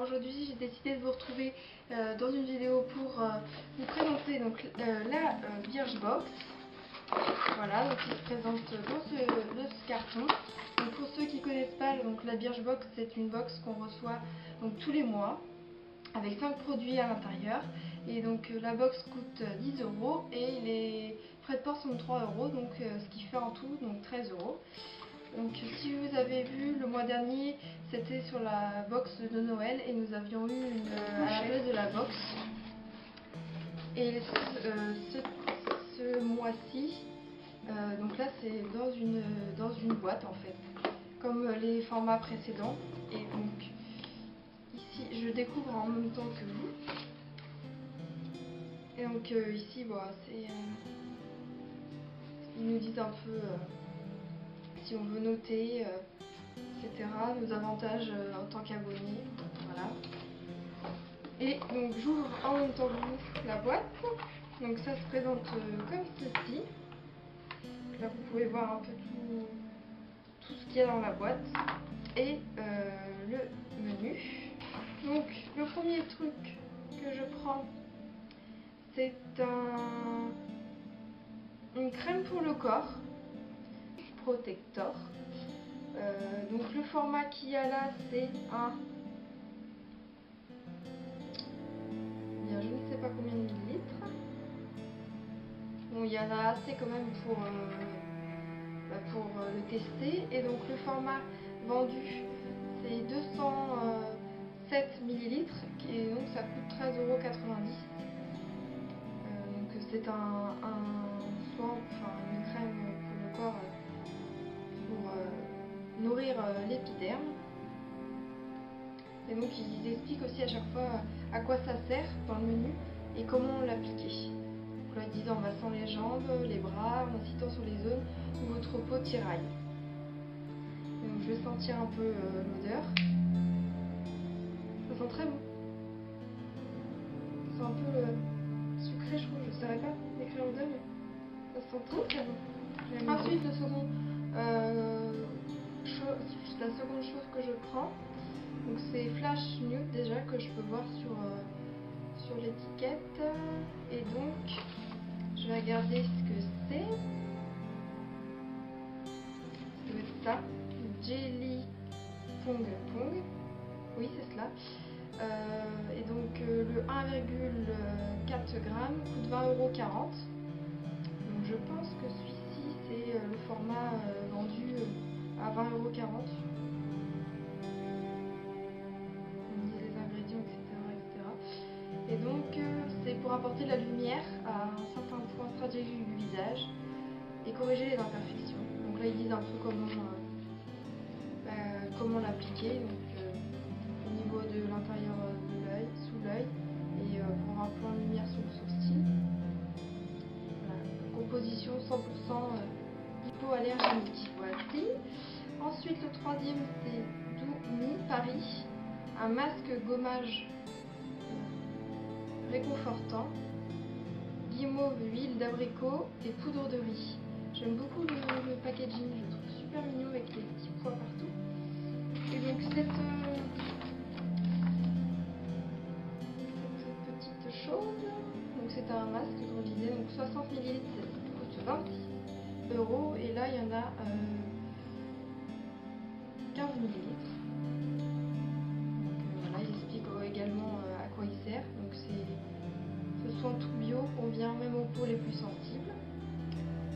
aujourd'hui j'ai décidé de vous retrouver dans une vidéo pour vous présenter donc, la Birchbox. Voilà, donc il se présente dans ce carton. Donc, pour ceux qui ne connaissent pas, donc, la Birchbox c'est une box qu'on reçoit donc, tous les mois avec 5 produits à l'intérieur. Et donc la box coûte 10 € et les frais de port sont de 3 €, donc ce qui fait en tout donc 13 €. Donc si vous avez vu le mois dernier, c'était sur la box de Noël et nous avions eu une à la place de la box. Et ce mois-ci, donc là c'est dans une boîte en fait, comme les formats précédents. Et donc ici je découvre en même temps que vous. Et donc ici, voilà, ils nous disent un peu si on veut noter, etc. Nos avantages en tant qu'abonné. Voilà. Et donc j'ouvre en même temps que vous la boîte. Donc ça se présente comme ceci. Donc là vous pouvez voir un peu tout ce qu'il y a dans la boîte. Et le menu. Donc le premier truc que je prends, c'est une crème pour le corps, Protector. Donc le format qu'il y a là, c'est je ne sais pas combien de millilitres. Bon, il y en a assez quand même pour le tester. Et donc le format vendu, c'est 207 millilitres et donc ça coûte 13,90 €. Donc c'est une crème pour le corps pour nourrir l'épiderme. Et donc ils expliquent aussi à chaque fois à quoi ça sert dans le menu et comment l'appliquer. Donc là ils disent en massant les jambes, les bras, en incitant sur les zones où votre peau tiraille. Et donc je vais sentir un peu l'odeur. Ça sent très bon. Ça sent un peu sucré, je trouve. Je ne saurais pas décrire l'odeur, mais ça sent très bon. Ensuite la seconde chose que je prends, donc c'est Flash Nude déjà, que je peux voir sur l'étiquette. Et donc je vais regarder ce que c'est. Ça doit être ça, Jelly Pong Pong. Oui, c'est cela. Et donc le 1,4 g coûte 20,40 €. Donc je pense que celui-ci c'est le format vendu à 20,40 €. On dit les ingrédients, etc. Et donc c'est pour apporter de la lumière à un certain point stratégique du visage et corriger les imperfections. Donc là ils disent un peu comment l'appliquer. Au niveau de l'intérieur de l'œil, sous l'œil, et pour un point de lumière sur le sourcil. Voilà. Composition 100% hypoallergénique. Voici. Ensuite, le troisième, c'est Doumi Paris, un masque gommage réconfortant, guimauve, huile d'abricot et poudre de riz. J'aime beaucoup le packaging, je le trouve super mignon avec les petits pois partout. Et donc cette petite chose, donc c'est un masque comme je disais, donc 60 ml coûte 26 € et là il y en a 15 ml. Donc voilà, ils expliquent également à quoi il sert. Donc ce soin tout bio convient même aux peaux les plus sensibles.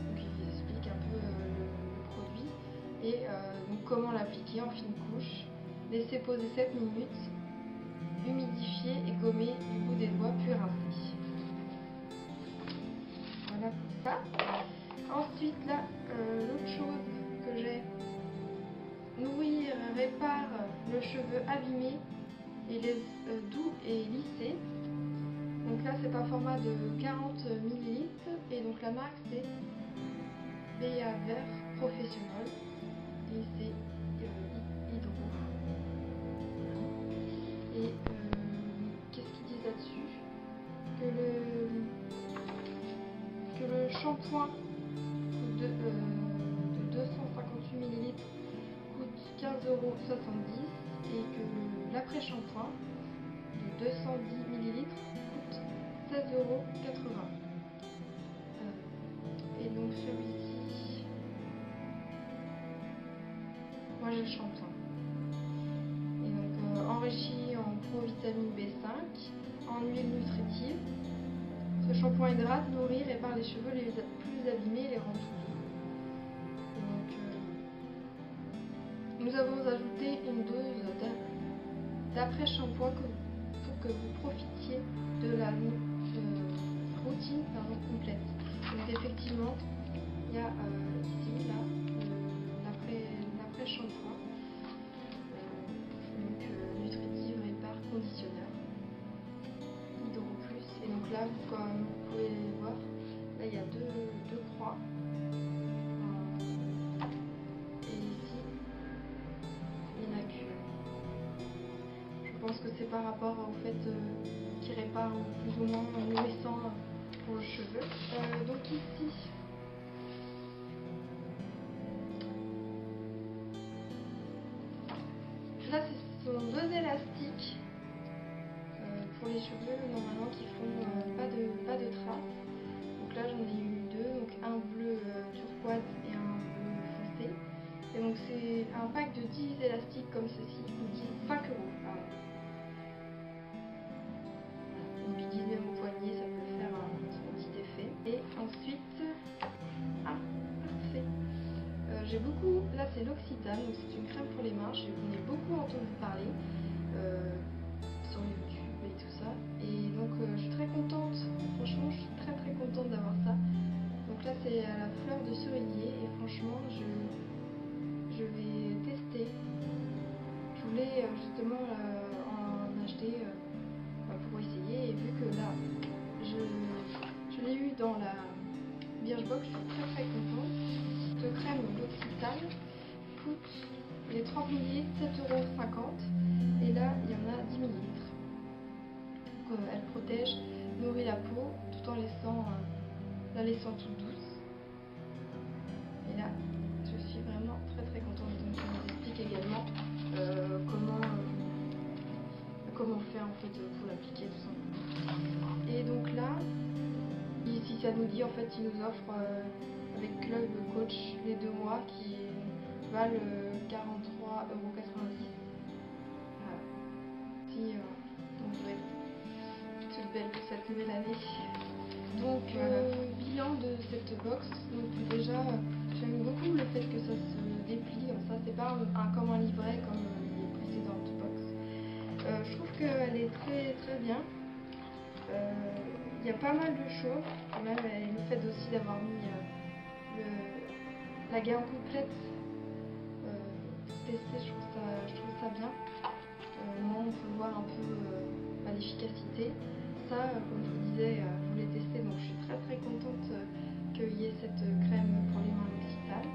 Donc ils expliquent un peu le produit et donc comment l'appliquer en fine couche. Laisser poser 7 minutes, humidifier et gommer du bout des doigts puis rincer. Voilà pour ça. Ensuite là, l'autre chose que j'ai, nourrir répare le cheveu abîmé et les doux et lissés. Donc là c'est un format de 40 ml et donc la marque c'est Beaver Professional et c'est Hydro. Et qu'est-ce qu'ils disent là-dessus? Que le shampoing de 258 ml coûte 15,70 € et que l'après-shampoing 210 ml coûte 16,80 €. Et donc celui-ci, moi j'ai le shampoing. Et donc enrichi en provitamine B5, en huile nutritive. Ce shampoing hydrate, nourrit, répare les cheveux les plus abîmés et les rend tout doux. Donc, nous avons ajouté une dose d'après-shampoing pour que vous profitiez de la routine complète. Donc effectivement, il y a ici là l'après-shampoing, nutritive, répare, conditionneur, Hydro Plus. Et donc là, comme vous pouvez voir, là il y a deux croix. Et ici, il n'y en a qu'une. Je pense que c'est par rapport au fait qu'il répare plus ou moins nourrissant pour le cheveu. Donc ici, là ce sont deux élastiques pour les cheveux normalement qui font pas de traces. Donc là j'en ai eu deux, donc un bleu turquoise et un bleu foncé. Et donc c'est un pack de 10 élastiques comme ceci, ou 5 €, pardon. Donc je dis même au poignet, ça peut faire un petit effet. Et ensuite, parfait. J'ai beaucoup, là c'est l'Occitane, donc c'est une crème pour les mains. J'en ai beaucoup entendu parler sur YouTube et tout ça. Et donc je suis très contente, franchement je suis très contente d'avoir ça. Donc là c'est à la fleur de cerisier et franchement je vais tester. Je voulais justement en acheter pour essayer, et vu que là je l'ai eu dans la Birchbox, je suis très contente. Cette crème d'Occitane coûte les 30 ml 7,50 € et là il y en a 10 ml. Donc elle protège, nourrit la peau tout en la laissant toute douce. Et là je suis vraiment très contente. Donc je vous explique également comment faire en fait pour l'appliquer tout simplement. Et donc là, ici ça nous dit en fait, il nous offre avec Club Coach les 2 mois qui valent 43,90 €. Voilà. Si on devrait toute belle pour cette nouvelle année. Donc bilan de cette box. Donc déjà j'aime beaucoup le fait que ça se déplie comme ça, c'est pas comme un livret comme les précédentes box. Je trouve qu'elle est très bien. Il y a pas mal de choses, même le fait aussi d'avoir mis la gamme complète pour tester, je trouve ça bien. Moi on peut voir un peu l'efficacité. Ça, comme je vous disais, je voulais tester, donc je suis très contente qu'il y ait cette crème pour les mains L'Occitane.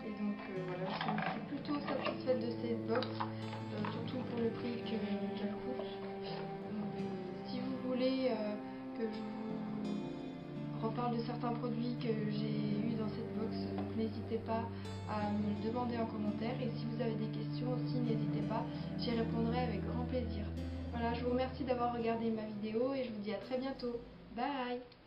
Et donc voilà, je suis plutôt satisfaite de cette box, surtout pour le prix qu'elle coûte. Donc si vous voulez que je vous reparle de certains produits que j'ai eu dans cette box, donc n'hésitez pas à me le demander en commentaire. Et si vous avez des questions aussi, n'hésitez pas, j'y répondrai avec grand plaisir. Voilà, je vous remercie d'avoir regardé ma vidéo et je vous dis à très bientôt. Bye!